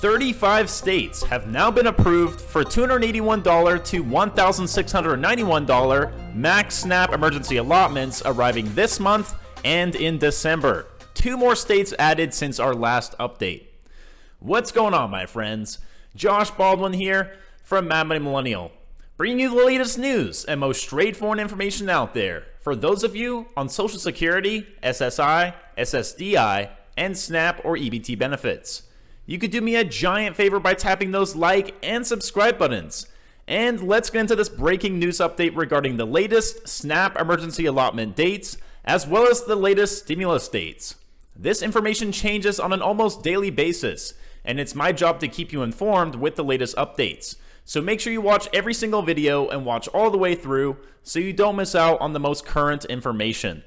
35 states have now been approved for $281 to $1,691 max SNAP emergency allotments arriving this month and in December. 2 more states added since our last update. What's going on, my friends? Josh Baldwin here from Mad Money Millennial, bringing you the latest news and most straightforward information out there for those of you on Social Security, SSI, SSDI, and SNAP or EBT benefits. You could do me a giant favor by tapping those like and subscribe buttons. And let's get into this breaking news update regarding the latest SNAP emergency allotment dates, as well as the latest stimulus dates. This information changes on an almost daily basis, and it's my job to keep you informed with the latest updates. So make sure you watch every single video and watch all the way through so you don't miss out on the most current information.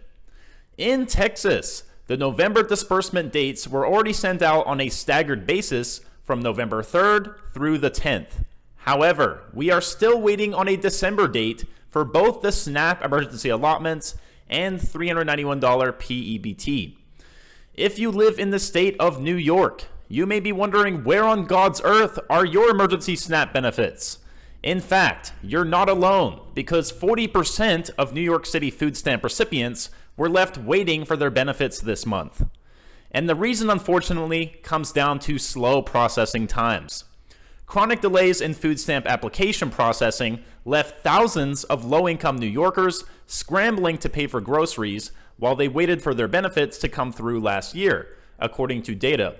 In Texas, the November disbursement dates were already sent out on a staggered basis from November 3rd through the 10th. However, we are still waiting on a December date for both the SNAP emergency allotments and $391 P-EBT. If you live in the state of New York, you may be wondering where on God's earth are your emergency SNAP benefits. In fact, you're not alone, because 40% of New York City food stamp recipients were left waiting for their benefits this month. And the reason, unfortunately, comes down to slow processing times. Chronic delays in food stamp application processing left thousands of low-income New Yorkers scrambling to pay for groceries while they waited for their benefits to come through last year, according to data.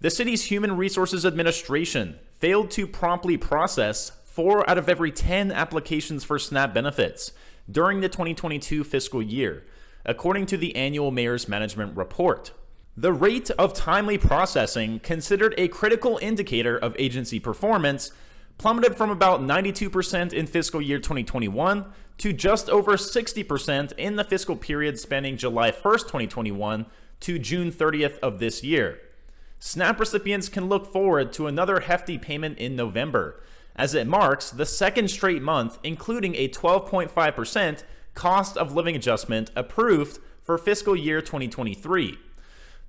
The city's Human Resources Administration failed to promptly process 4 out of every 10 applications for SNAP benefits during the 2022 fiscal year, according to the annual Mayor's Management Report. The rate of timely processing, considered a critical indicator of agency performance, plummeted from about 92% in fiscal year 2021 to just over 60% in the fiscal period spanning July 1st, 2021 to June 30th of this year. SNAP recipients can look forward to another hefty payment in November, as it marks the second straight month including a 12.5% cost of living adjustment approved for fiscal year 2023.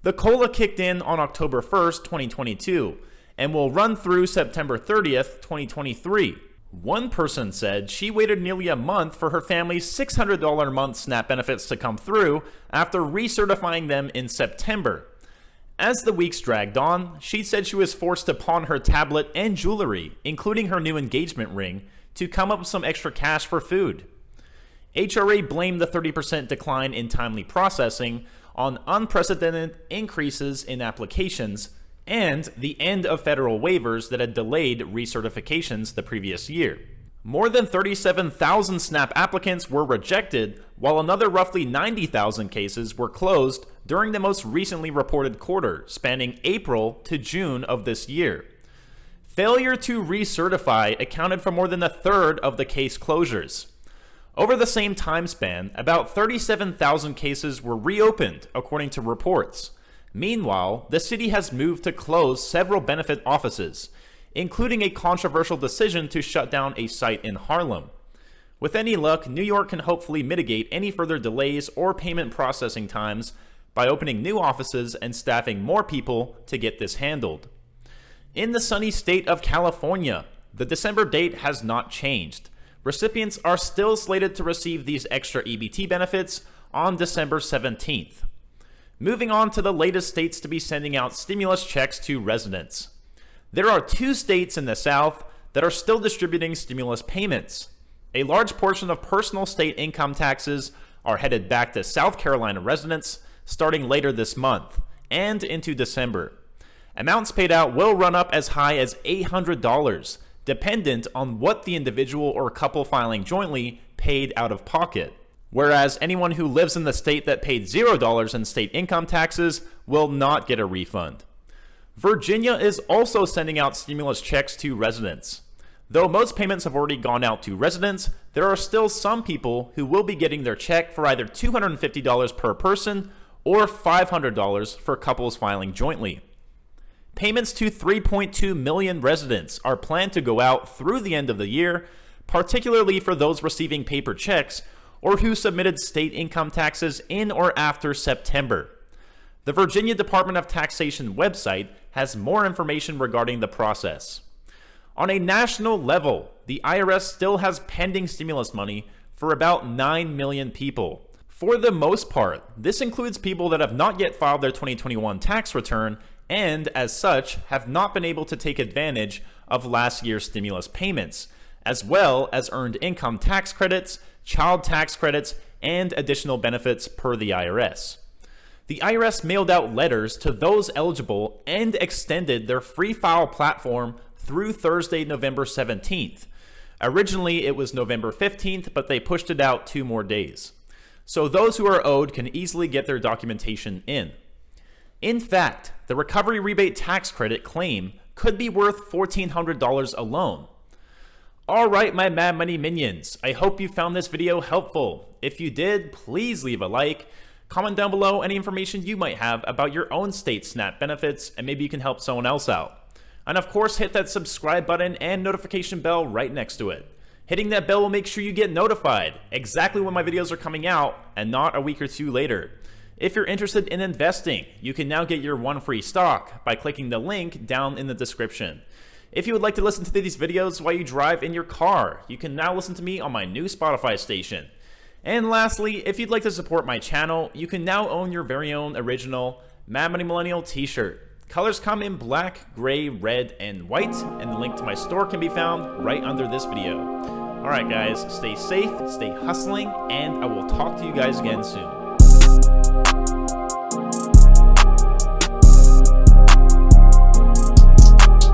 The COLA kicked in on October 1st, 2022, and will run through September 30th, 2023. One person said she waited nearly a month for her family's $600 a month SNAP benefits to come through after recertifying them in September. As the weeks dragged on, she said she was forced to pawn her tablet and jewelry, including her new engagement ring, to come up with some extra cash for food. HRA blamed the 30% decline in timely processing on unprecedented increases in applications and the end of federal waivers that had delayed recertifications the previous year. More than 37,000 SNAP applicants were rejected, while another roughly 90,000 cases were closed during the most recently reported quarter, spanning April to June of this year. Failure to recertify accounted for more than a third of the case closures. Over the same time span, about 37,000 cases were reopened, according to reports. Meanwhile, the city has moved to close several benefit offices, including a controversial decision to shut down a site in Harlem. With any luck, New York can hopefully mitigate any further delays or payment processing times by opening new offices and staffing more people to get this handled. In the sunny state of California, the December date has not changed. Recipients are still slated to receive these extra EBT benefits on December 17th. Moving on to the latest states to be sending out stimulus checks to residents. There are 2 states in the South that are still distributing stimulus payments. A large portion of personal state income taxes are headed back to South Carolina residents starting later this month and into December. Amounts paid out will run up as high as $800, dependent on what the individual or couple filing jointly paid out of pocket. Whereas anyone who lives in the state that paid $0 in state income taxes will not get a refund. Virginia is also sending out stimulus checks to residents. Though most payments have already gone out to residents, there are still some people who will be getting their check for either $250 per person or $500 for couples filing jointly. Payments to 3.2 million residents are planned to go out through the end of the year, particularly for those receiving paper checks or who submitted state income taxes in or after September. The Virginia Department of Taxation website has more information regarding the process. On a national level, the IRS still has pending stimulus money for about 9 million people. For the most part, this includes people that have not yet filed their 2021 tax return and, as such, have not been able to take advantage of last year's stimulus payments, as well as earned income tax credits, child tax credits, and additional benefits per the IRS. The IRS mailed out letters to those eligible and extended their free file platform through Thursday, November 17th. Originally, it was November 15th, but they pushed it out 2 more days. So those who are owed can easily get their documentation in. In fact, the recovery rebate tax credit claim could be worth $1,400 alone. Alright, my Mad Money minions, I hope you found this video helpful. If you did, please leave a like. Comment down below any information you might have about your own state's SNAP benefits, and maybe you can help someone else out. And of course, hit that subscribe button and notification bell right next to it. Hitting that bell will make sure you get notified exactly when my videos are coming out and not a week or 2 later. If you're interested in investing, you can now get your 1 free stock by clicking the link down in the description. If you would like to listen to these videos while you drive in your car, you can now listen to me on my new Spotify station. And lastly, if you'd like to support my channel, you can now own your very own original Mad Money Millennial t-shirt. Colors come in black, gray, red, and white, and the link to my store can be found right under this video. Alright guys, stay safe, stay hustling, and I will talk to you guys again soon.